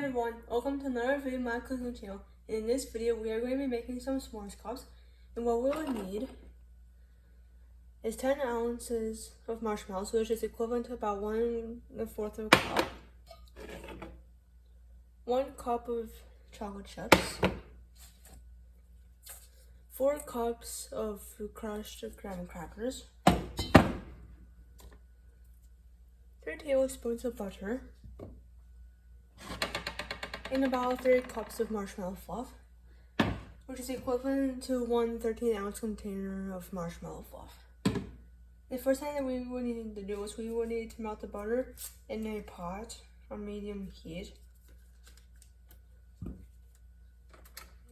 everyone, welcome to another video of my cooking channel. In this video we are going to be making some s'mores cups, and what we will need is 10 ounces of marshmallows, which is equivalent to about 1/4 of a cup, 1 cup of chocolate chips, 4 cups of crushed graham crackers, 3 tablespoons of butter, and about 3 cups of marshmallow fluff, which is equivalent to 1 13-ounce container of marshmallow fluff. The first thing that we will need to do is we will need to melt the butter in a pot on medium heat.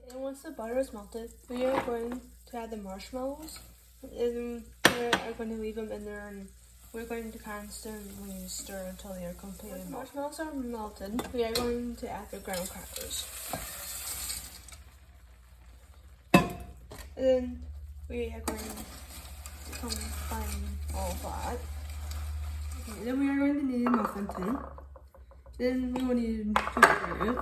And once the butter is melted, we are going to add the marshmallows, and we are going to leave them in there, and we're going to constantly stir until they are completely melted. Once the marshmallows are melted, we are going to add the graham crackers. And then we are going to combine all of that. Okay, then we are going to need a muffin tin. Then we will need to stir it.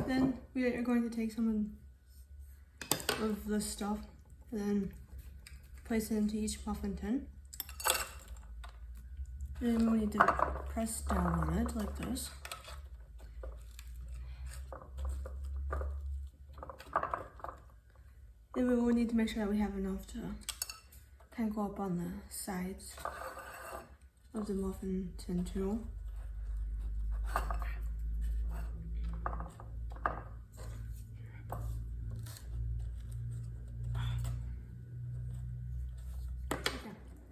Then we are going to take some of the stuff and then place it into each muffin tin. Then we need to press down on it like this. Then we will need to make sure that we have enough to kind of go up on the sides of the muffin tin too.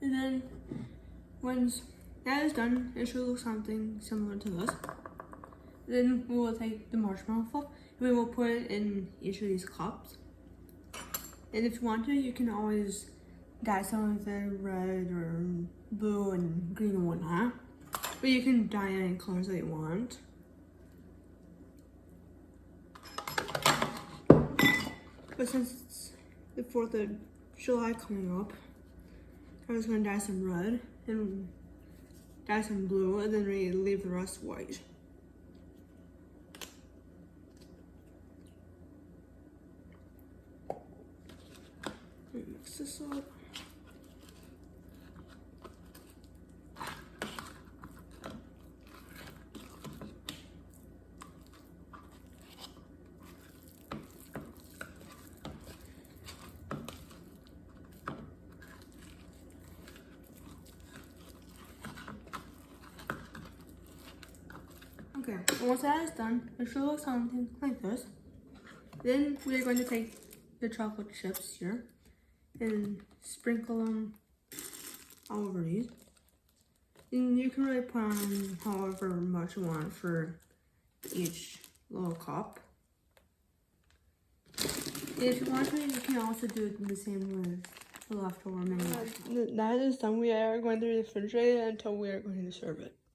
And then once that is done, it should look something similar to this. Then we will take the marshmallow fluff and we will put it in each of these cups. And if you want to, you can always dye some of it red or blue and green and whatnot. But you can dye any colors that you want. But since it's the 4th of July coming up, I'm just going to dye some red and dye some blue, and then we leave the rest white. Mix this up. Okay, and once that is done, it should look something like this. Then we are going to take the chocolate chips here and sprinkle them all over these. And you can really put on however much you want for each little cup. And if you want to, you can also do it the same with the leftover mini. That is done. We are going to refrigerate it until we are going to serve it.